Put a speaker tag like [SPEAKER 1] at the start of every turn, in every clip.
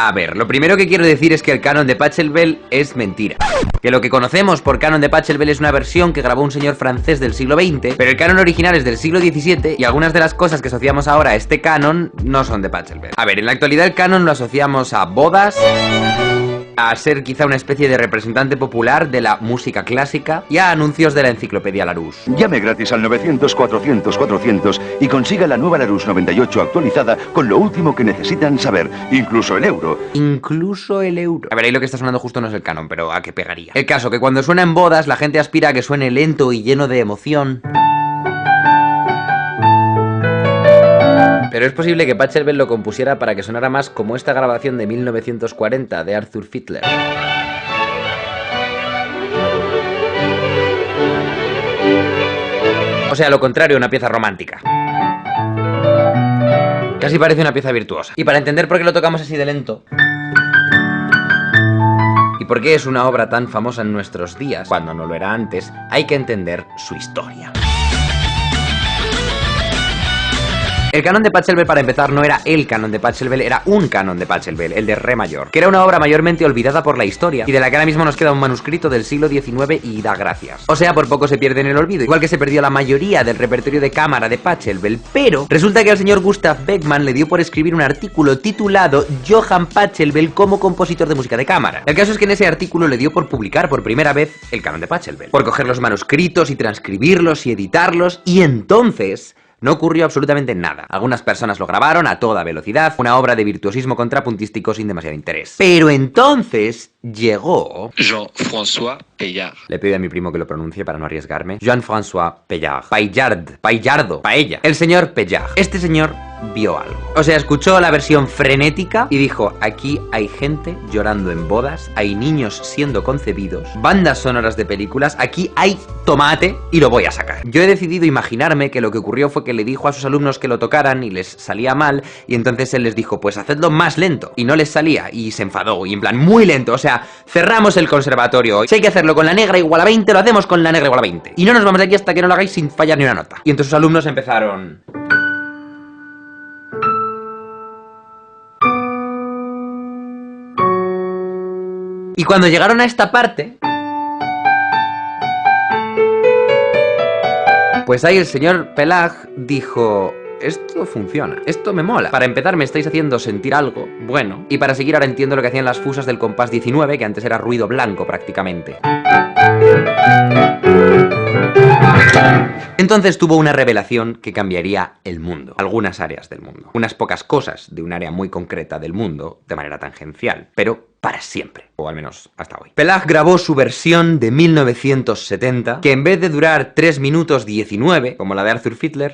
[SPEAKER 1] A ver, lo primero que quiero decir es que el canon de Pachelbel es mentira. Que lo que conocemos por canon de Pachelbel es una versión que grabó un señor francés del siglo XX, pero el canon original es del siglo XVII y algunas de las cosas que asociamos ahora a este canon no son de Pachelbel. A ver, en la actualidad el canon lo asociamos a bodas, a ser quizá una especie de representante popular de la música clásica y a anuncios de la enciclopedia Larousse.
[SPEAKER 2] Llame gratis al 900-400-400 y consiga la nueva Larousse 98 actualizada con lo último que necesitan saber, incluso el euro.
[SPEAKER 1] Incluso el euro. A ver, ahí lo que está sonando justo no es el canon, pero ¿a qué pegaría? El caso, que cuando suena en bodas la gente aspira a que suene lento y lleno de emoción. Pero es posible que Pachelbel lo compusiera para que sonara más como esta grabación de 1940 de Arthur Fiedler. O sea, lo contrario, una pieza romántica. Casi parece una pieza virtuosa. Y para entender por qué lo tocamos así de lento y por qué es una obra tan famosa en nuestros días, cuando no lo era antes, hay que entender su historia. El canon de Pachelbel, para empezar, no era el canon de Pachelbel, era un canon de Pachelbel, el de Re mayor, que era una obra mayormente olvidada por la historia y de la que ahora mismo nos queda un manuscrito del siglo XIX y da gracias. O sea, por poco se pierde en el olvido, igual que se perdió la mayoría del repertorio de cámara de Pachelbel, pero resulta que al señor Gustav Beckmann le dio por escribir un artículo titulado Johann Pachelbel como compositor de música de cámara. El caso es que en ese artículo le dio por publicar por primera vez el canon de Pachelbel, por coger los manuscritos y transcribirlos y editarlos, y entonces no ocurrió absolutamente nada. Algunas personas lo grabaron a toda velocidad, una obra de virtuosismo contrapuntístico sin demasiado interés. Pero entonces llegó
[SPEAKER 3] Jean-François Paillard.
[SPEAKER 1] Le pido a mi primo que lo pronuncie para no arriesgarme. Jean-François Paillard. Paillardo. Paella. El señor Paillard. Este señor vio algo. O sea, escuchó la versión frenética y dijo: aquí hay gente llorando en bodas, hay niños siendo concebidos, bandas sonoras de películas, aquí hay tomate y lo voy a sacar. Yo he decidido imaginarme que lo que ocurrió fue que le dijo a sus alumnos que lo tocaran y les salía mal, y entonces él les dijo: pues hacedlo más lento, y no les salía, y se enfadó, y en plan muy lento. O sea, cerramos el conservatorio. Si hay que hacerlo con la negra igual a 20, lo hacemos con la negra igual a 20, y no nos vamos de aquí hasta que no lo hagáis sin fallar ni una nota. Y entonces sus alumnos empezaron: y cuando llegaron a esta parte, pues ahí el señor Paillard dijo: esto funciona, esto me mola. Para empezar me estáis haciendo sentir algo bueno, y para seguir ahora entiendo lo que hacían las fusas del compás 19, que antes era ruido blanco prácticamente. Entonces tuvo una revelación que cambiaría el mundo, algunas áreas del mundo, unas pocas cosas de un área muy concreta del mundo de manera tangencial, pero para siempre, o al menos hasta hoy. Paillard grabó su versión de 1970, que en vez de durar 3 minutos 19, como la de Arthur Fiedler,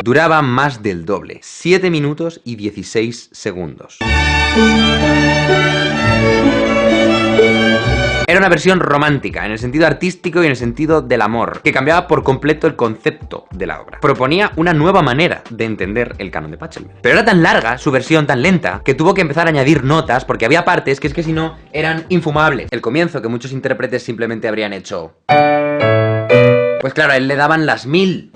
[SPEAKER 1] duraba más del doble, 7 minutos y 16 segundos. Era una versión romántica, en el sentido artístico y en el sentido del amor, que cambiaba por completo el concepto de la obra. Proponía una nueva manera de entender el canon de Pachelbel. Pero era tan larga, su versión tan lenta, que tuvo que empezar a añadir notas, porque había partes que es que si no, eran infumables. El comienzo, que muchos intérpretes simplemente habrían hecho, pues claro, a él le daban las 1000.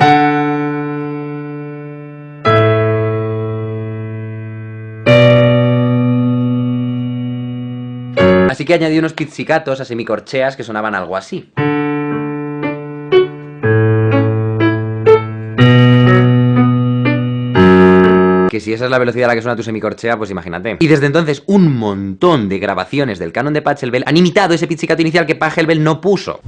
[SPEAKER 1] Así que añadí unos pizzicatos a semicorcheas que sonaban algo así. Que si esa es la velocidad a la que suena tu semicorchea, pues imagínate. Y desde entonces un montón de grabaciones del canon de Pachelbel han imitado ese pizzicato inicial que Pachelbel no puso.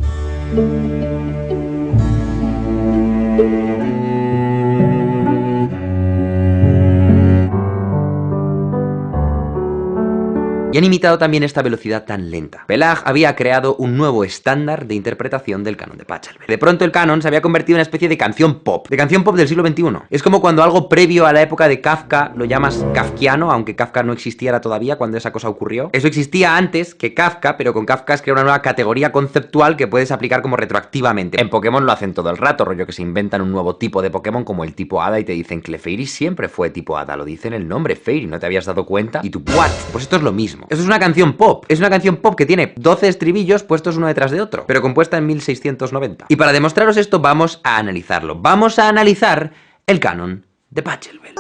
[SPEAKER 1] Y han imitado también esta velocidad tan lenta. Paillard había creado un nuevo estándar de interpretación del canon de Pachelbel. De pronto el canon se había convertido en una especie de canción pop del siglo XXI. Es como cuando algo previo a la época de Kafka lo llamas kafkiano, aunque Kafka no existiera todavía cuando esa cosa ocurrió. Eso existía antes que Kafka, pero con Kafka es crear una nueva categoría conceptual que puedes aplicar como retroactivamente. En Pokémon lo hacen todo el rato, rollo que se inventan un nuevo tipo de Pokémon como el tipo Hada y te dicen Clefairy siempre fue tipo Hada, lo dicen el nombre Fairy, ¿no te habías dado cuenta? Y tú, ¿what? Pues esto es lo mismo. Esto es una canción pop. Es una canción pop que tiene 12 estribillos puestos uno detrás de otro, pero compuesta en 1690. Y para demostraros esto vamos a analizarlo. Vamos a analizar el canon de Pachelbel.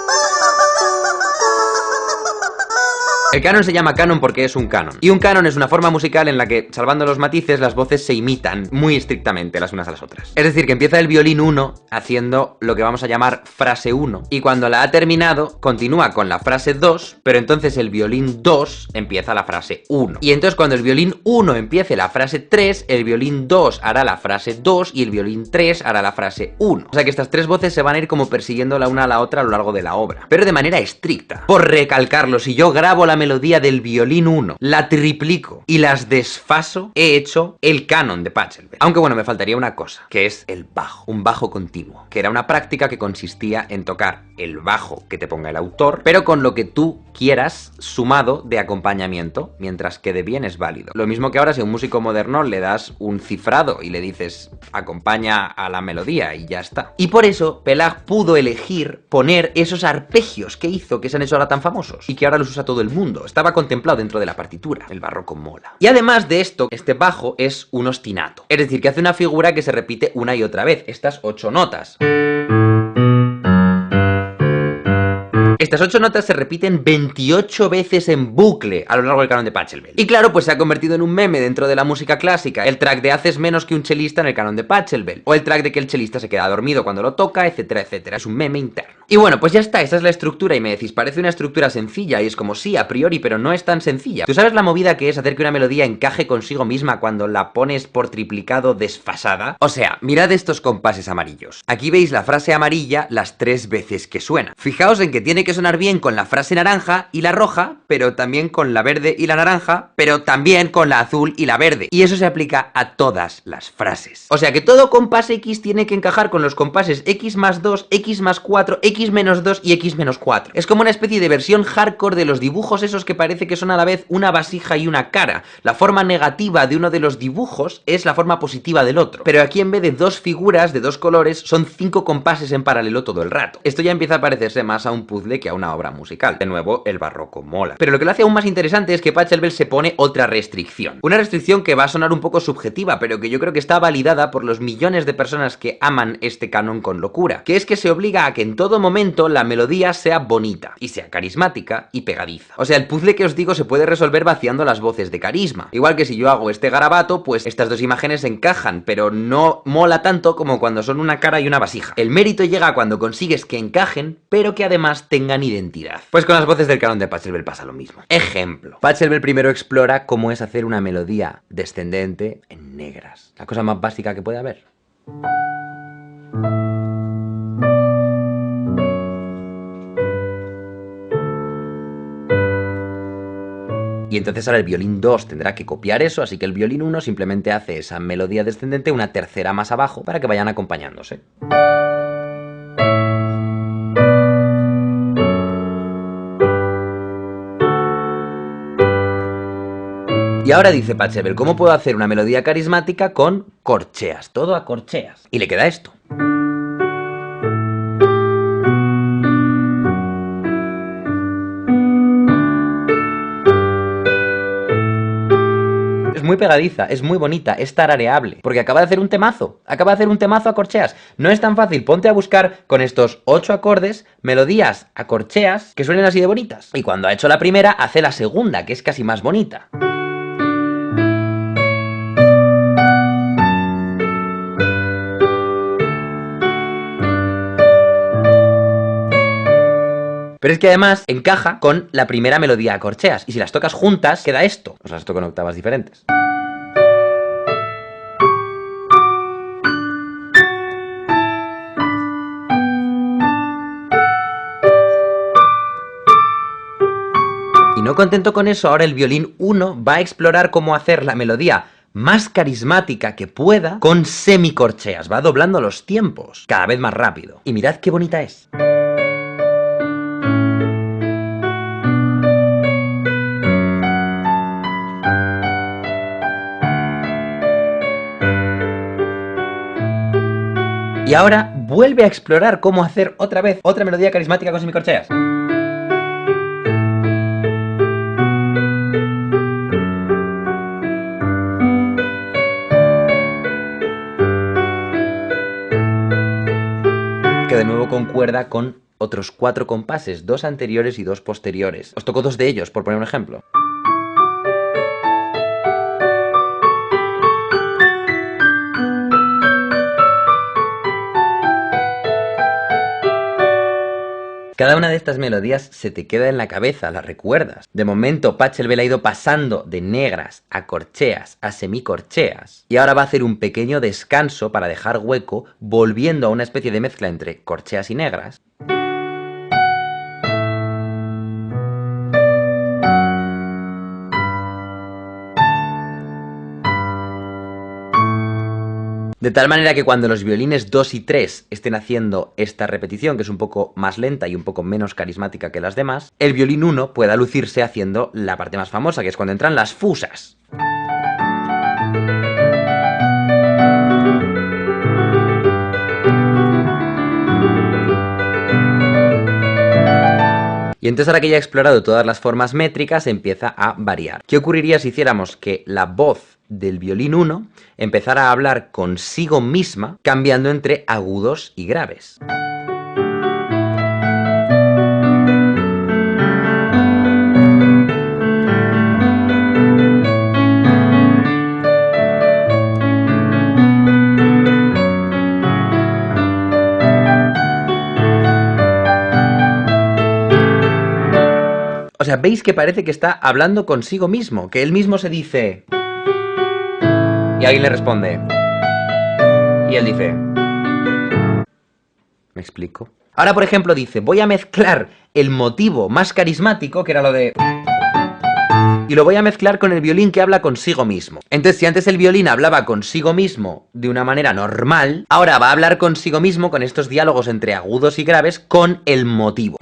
[SPEAKER 1] El canon se llama canon porque es un canon. Y un canon es una forma musical en la que, salvando los matices, las voces se imitan muy estrictamente las unas a las otras. Es decir, que empieza el violín 1 haciendo lo que vamos a llamar frase 1. Y cuando la ha terminado, continúa con la frase 2, pero entonces el violín 2 empieza la frase 1. Y entonces cuando el violín 1 empiece la frase 3, el violín 2 hará la frase 2 y el violín 3 hará la frase 1. O sea que estas tres voces se van a ir como persiguiendo la una a la otra a lo largo de la obra. Pero de manera estricta. Por recalcarlo, si yo grabo la melodía del violín 1, la triplico y las desfaso, he hecho el canon de Pachelbel. Aunque bueno, me faltaría una cosa, que es el bajo. Un bajo continuo, que era una práctica que consistía en tocar el bajo que te ponga el autor, pero con lo que tú quieras sumado de acompañamiento, mientras quede bien es válido. Lo mismo que ahora si a un músico moderno le das un cifrado y le dices acompaña a la melodía y ya está. Y por eso Pelag pudo elegir poner esos arpegios que hizo, que se han hecho ahora tan famosos y que ahora los usa todo el mundo. Estaba contemplado dentro de la partitura. El barroco mola. Y además de esto, este bajo es un ostinato, es decir, que hace una figura que se repite una y otra vez, estas 8 notas. Estas 8 notas se repiten 28 veces en bucle a lo largo del canon de Pachelbel. Y claro, pues se ha convertido en un meme dentro de la música clásica. El track de haces menos que un chelista en el canon de Pachelbel. O el track de que el chelista se queda dormido cuando lo toca, etcétera, etcétera. Es un meme interno. Y bueno, pues ya está, esa es la estructura. Y me decís, parece una estructura sencilla. Y es como, sí, a priori, pero no es tan sencilla. ¿Tú sabes la movida que es hacer que una melodía encaje consigo misma cuando la pones por triplicado desfasada? O sea, mirad estos compases amarillos. Aquí veis la frase amarilla las 3 veces que suena. Fijaos en que tiene que sonar bien con la frase naranja y la roja, pero también con la verde y la naranja, pero también con la azul y la verde. Y eso se aplica a todas las frases. O sea que todo compás X tiene que encajar con los compases X más 2, X más 4, X menos 2 y X menos 4. Es como una especie de versión hardcore de los dibujos esos que parece que son a la vez una vasija y una cara. La forma negativa de uno de los dibujos es la forma positiva del otro. Pero aquí en vez de 2 figuras de 2 colores, son 5 compases en paralelo todo el rato. Esto ya empieza a parecerse más a un puzzle que a una obra musical. De nuevo, el barroco mola. Pero lo que lo hace aún más interesante es que Pachelbel se pone otra restricción. Una restricción que va a sonar un poco subjetiva, pero que yo creo que está validada por los millones de personas que aman este canon con locura. Que es que se obliga a que en todo momento la melodía sea bonita, y sea carismática y pegadiza. O sea, el puzzle que os digo se puede resolver vaciando las voces de carisma. Igual que si yo hago este garabato, pues estas dos imágenes encajan, pero no mola tanto como cuando son una cara y una vasija. El mérito llega cuando consigues que encajen, pero que además tengan identidad. Pues con las voces del canon de Pachelbel pasa lo mismo. Ejemplo. Pachelbel primero explora cómo es hacer una melodía descendente en negras. La cosa más básica que puede haber. Y entonces ahora el violín 2 tendrá que copiar eso, así que el violín 1 simplemente hace esa melodía descendente una tercera más abajo para que vayan acompañándose. Y ahora dice Pachelbel, ¿cómo puedo hacer una melodía carismática con corcheas? Todo a corcheas. Y le queda esto. Es muy pegadiza, es muy bonita, es tarareable, porque acaba de hacer un temazo, a corcheas. No es tan fácil, ponte a buscar con estos 8 acordes, melodías a corcheas que suenen así de bonitas. Y cuando ha hecho la primera, hace la segunda, que es casi más bonita. Pero es que además encaja con la primera melodía a corcheas. Y si las tocas juntas, queda esto. O sea, las toco en octavas diferentes. Y no contento con eso, ahora el violín 1 va a explorar cómo hacer la melodía más carismática que pueda con semicorcheas. Va doblando los tiempos cada vez más rápido. Y mirad qué bonita es. Y ahora vuelve a explorar cómo hacer otra vez otra melodía carismática con semicorcheas. Que de nuevo concuerda con otros 4 compases, 2 anteriores y 2 posteriores. Os tocó 2 de ellos, por poner un ejemplo. Cada una de estas melodías se te queda en la cabeza, las recuerdas. De momento, Pachelbel ha ido pasando de negras a corcheas a semicorcheas y ahora va a hacer un pequeño descanso para dejar hueco, volviendo a una especie de mezcla entre corcheas y negras. De tal manera que cuando los violines 2 y 3 estén haciendo esta repetición, que es un poco más lenta y un poco menos carismática que las demás, el violín 1 pueda lucirse haciendo la parte más famosa, que es cuando entran las fusas. Y entonces ahora que ya he explorado todas las formas métricas, empieza a variar. ¿Qué ocurriría si hiciéramos que la voz del violín 1 empezara a hablar consigo misma, cambiando entre agudos y graves? O sea, veis que parece que está hablando consigo mismo, que él mismo se dice... Y alguien le responde. Y él dice... ¿Me explico? Ahora, por ejemplo, dice, voy a mezclar el motivo más carismático, que era lo de... Y lo voy a mezclar con el violín que habla consigo mismo. Entonces, si antes el violín hablaba consigo mismo de una manera normal, ahora va a hablar consigo mismo con estos diálogos entre agudos y graves con el motivo.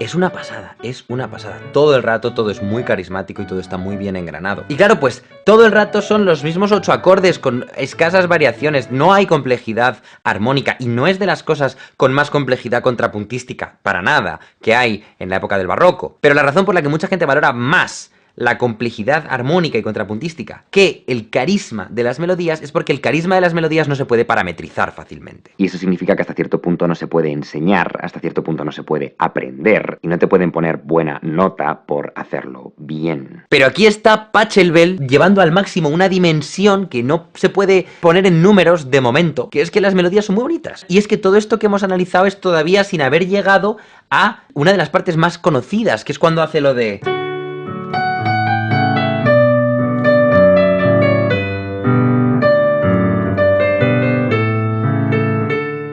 [SPEAKER 1] Es una pasada, es una pasada. Todo el rato todo es muy carismático y todo está muy bien engranado. Y claro, pues todo el rato son los mismos 8 acordes con escasas variaciones. No hay complejidad armónica y no es de las cosas con más complejidad contrapuntística, para nada, que hay en la época del barroco. Pero la razón por la que mucha gente valora más la complejidad armónica y contrapuntística que el carisma de las melodías es porque el carisma de las melodías no se puede parametrizar fácilmente.
[SPEAKER 4] Y eso significa que hasta cierto punto no se puede enseñar, hasta cierto punto no se puede aprender, y no te pueden poner buena nota por hacerlo bien.
[SPEAKER 1] Pero aquí está Pachelbel llevando al máximo una dimensión que no se puede poner en números de momento, que es que las melodías son muy bonitas. Y es que todo esto que hemos analizado es todavía sin haber llegado a una de las partes más conocidas, que es cuando hace lo de...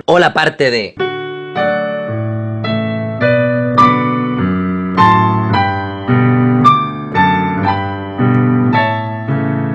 [SPEAKER 1] O la parte de...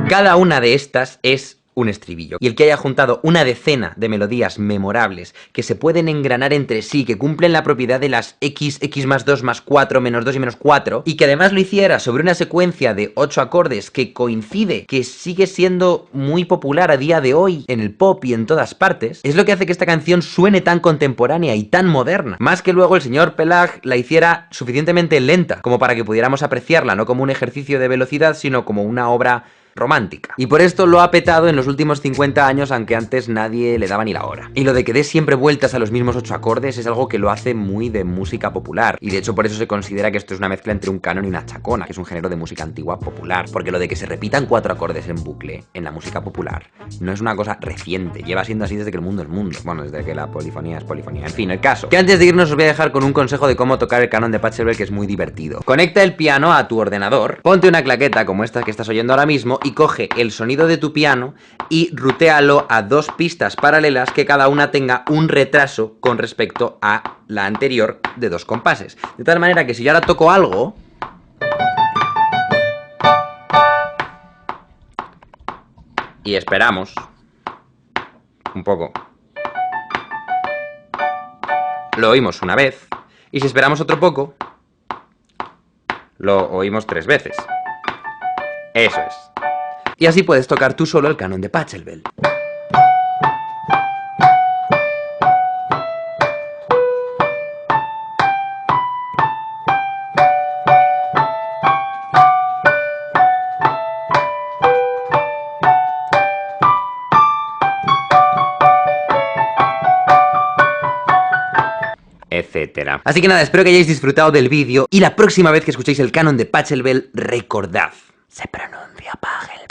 [SPEAKER 1] Cada una de estas es un estribillo. Y el que haya juntado una decena de melodías memorables que se pueden engranar entre sí, que cumplen la propiedad de las x, x más 2 más 4, menos 2 y menos 4, y que además lo hiciera sobre una secuencia de 8 acordes que coincide, que sigue siendo muy popular a día de hoy en el pop y en todas partes, es lo que hace que esta canción suene tan contemporánea y tan moderna. Más que luego el señor Pelag la hiciera suficientemente lenta, como para que pudiéramos apreciarla no como un ejercicio de velocidad, sino como una obra romántica. Y por esto lo ha petado en los últimos 50 años, aunque antes nadie le daba ni la hora. Y lo de que dé siempre vueltas a los mismos 8 acordes es algo que lo hace muy de música popular. Y de hecho por eso se considera que esto es una mezcla entre un canon y una chacona, que es un género de música antigua popular. Porque lo de que se repitan 4 acordes en bucle en la música popular no es una cosa reciente. Lleva siendo así desde que el mundo es mundo. Bueno, desde que la polifonía es polifonía. En fin, el caso. Que antes de irnos os voy a dejar con un consejo de cómo tocar el canon de Pachelbel, que es muy divertido. Conecta el piano a tu ordenador, ponte una claqueta como esta que estás oyendo ahora mismo y coge el sonido de tu piano y rutéalo a 2 pistas paralelas que cada una tenga un retraso con respecto a la anterior de 2 compases. De tal manera que si yo ahora toco algo... y esperamos un poco, lo oímos una vez, y si esperamos otro poco, lo oímos 3 veces. Eso es. Y así puedes tocar tú solo el canon de Pachelbel. etcétera. Así que nada, espero que hayáis disfrutado del vídeo y la próxima vez que escuchéis el canon de Pachelbel, recordad, se pronuncia Pachelbel.